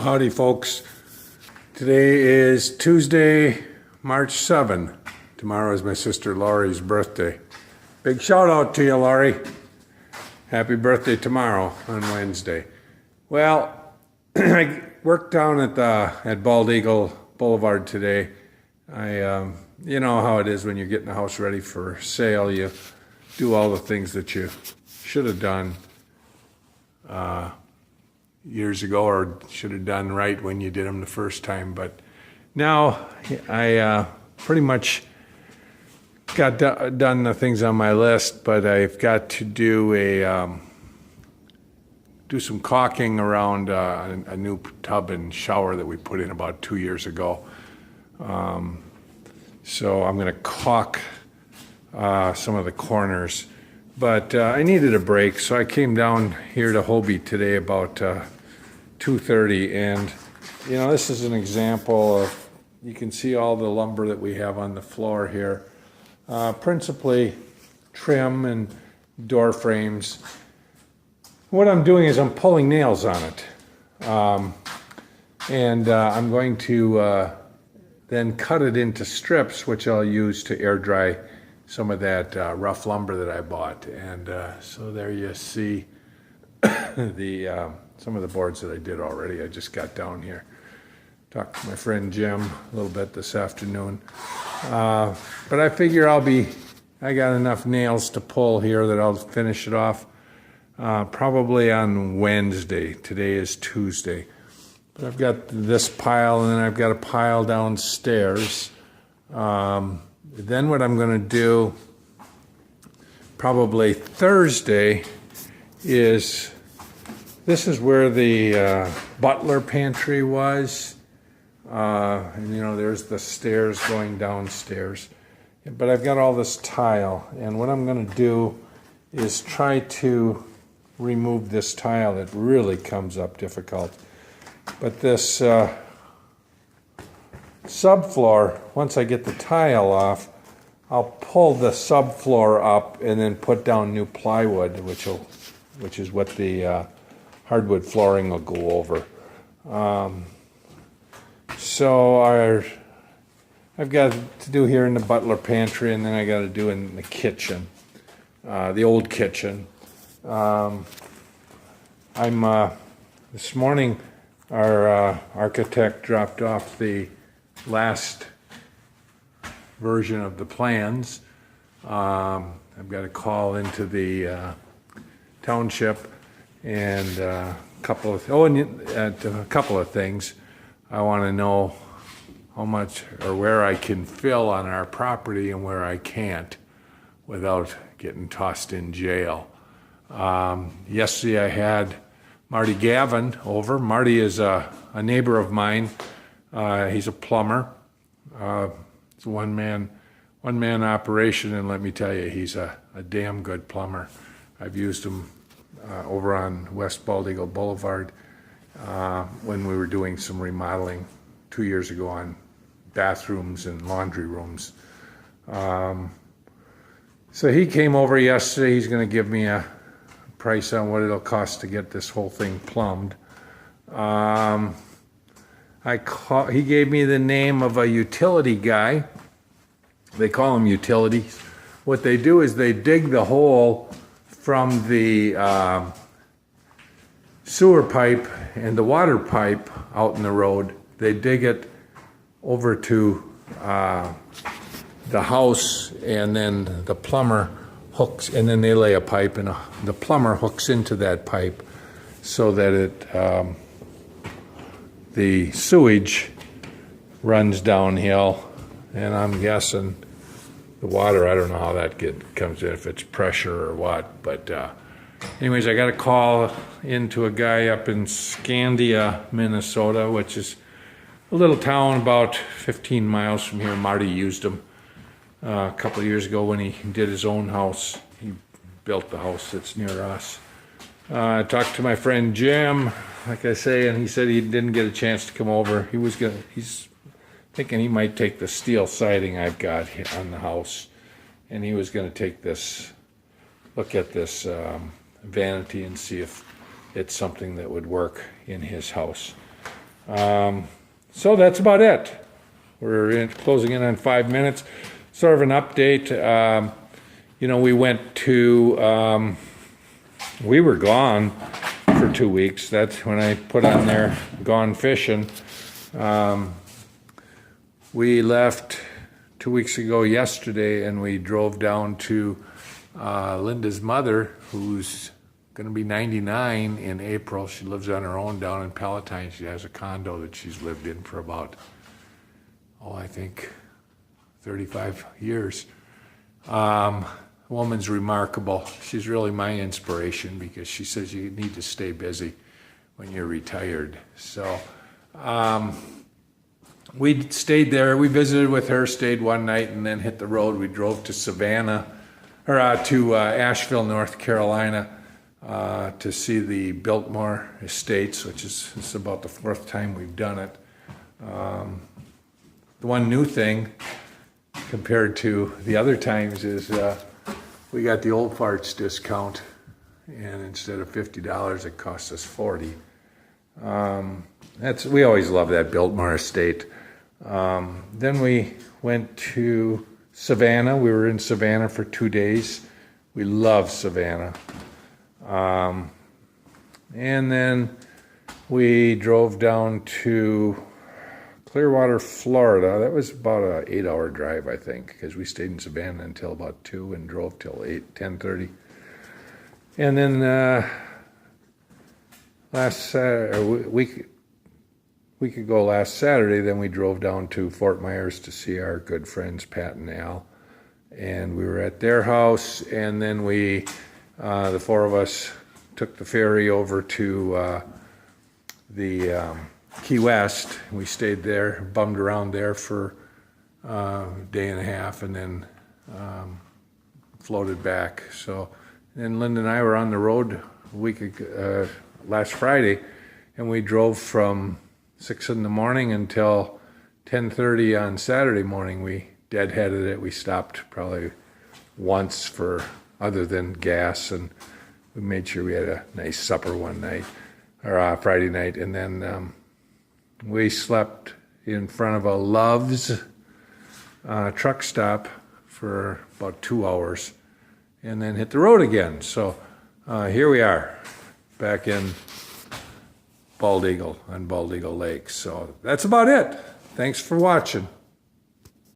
Howdy, folks. Today is Tuesday, March 7. Tomorrow is my sister Laurie's birthday. Big shout out to you, Laurie. Happy birthday tomorrow on Wednesday. Well, I worked down at Bald Eagle Boulevard today. You know how it is when you're getting the house ready for sale. You do all the things that you should have done years ago, or should have done right when you did them the first time. But now I pretty much got done the things on my list, but I've got to do some caulking around a new tub and shower that we put in about 2 years ago. So I'm going to caulk some of the corners. But I needed a break, so I came down here to Hobie today about 2:30, and you know, this is an example of, you can see all the lumber that we have on the floor here, principally trim and door frames. What I'm doing is I'm pulling nails on it, and I'm going to then cut it into strips, which I'll use to air dry some of that rough lumber that I bought. And so there you see some of the boards that I did already. I just got down here, talked to my friend Jim a little bit this afternoon. But I figure I got enough nails to pull here that I'll finish it off probably on Wednesday. Today is Tuesday. But I've got this pile, and then I've got a pile downstairs. Then what I'm going to do probably Thursday is, this is where the butler pantry was. And you know, there's the stairs going downstairs. But I've got all this tile, and what I'm going to do is try to remove this tile. It really comes up difficult. But this subfloor, once I get the tile off, I'll pull the subfloor up and then put down new plywood, which is what the hardwood flooring will go over. So I've got to do here in the butler pantry, and then I got to do in the kitchen, the old kitchen. This morning our architect dropped off the last version of the plans. I've got to call into the township and a couple of things. I want to know how much or where I can fill on our property and where I can't without getting tossed in jail. Yesterday I had Marty Gavin over. Marty is a neighbor of mine. He's a plumber. It's a one-man operation, and let me tell you, he's a damn good plumber. I've used him over on West Bald Eagle Boulevard when we were doing some remodeling 2 years ago on bathrooms and laundry rooms. So he came over yesterday. He's going to give me a price on what it'll cost to get this whole thing plumbed. He gave me the name of a utility guy. They call them utilities. What they do is they dig the hole from the sewer pipe and the water pipe out in the road. They dig it over to the house, and then the plumber hooks, and then they lay a pipe, and the plumber hooks into that pipe so that the sewage runs downhill. And I'm guessing the water, I don't know how that comes in, if it's pressure or what. But anyways, I got a call into a guy up in Scandia, Minnesota, which is a little town about 15 miles from here. Marty used him a couple of years ago when he did his own house. He built the house that's near us. I talked to my friend Jim, like I say, and he said he didn't get a chance to come over. He's thinking he might take the steel siding I've got on the house, and he was going to look at this vanity and see if it's something that would work in his house. So that's about it. We're closing in on 5 minutes. Sort of an update. We went to, we were gone for 2 weeks. That's when I put on there, gone fishing. We left 2 weeks ago yesterday, and we drove down to Linda's mother, who's going to be 99 in April. She lives on her own down in Palatine. She has a condo that she's lived in for about, I think 35 years. Woman's remarkable. She's really my inspiration because she says you need to stay busy when you're retired. So we stayed there. We visited with her, stayed one night, and then hit the road. We drove to to Asheville, North Carolina, to see the Biltmore Estates, which is about the 4th time we've done it. The one new thing compared to the other times is we got the Old Farts discount, and instead of $50, it cost us $40. We always love that Biltmore Estate. Then we went to Savannah. We were in Savannah for 2 days. We love Savannah. And then we drove down to Clearwater, Florida. That was about an 8-hour drive, I think, because we stayed in Savannah until about 2 and drove till 10:30. And then week ago last Saturday, then we drove down to Fort Myers to see our good friends Pat and Al, and we were at their house. And then we, the 4 of us, took the ferry over to the Key West. We stayed there, bummed around there for a day and a half, and then floated back. So, and Linda and I were on the road last Friday, and we drove from 6 in the morning until 10:30 on Saturday morning. We deadheaded it. We stopped probably once for other than gas, and we made sure we had a nice supper one night, or Friday night, and then we slept in front of a Love's truck stop for about 2 hours, and then hit the road again. So here we are, back in Bald Eagle, on Bald Eagle Lake. So that's about it. Thanks for watching.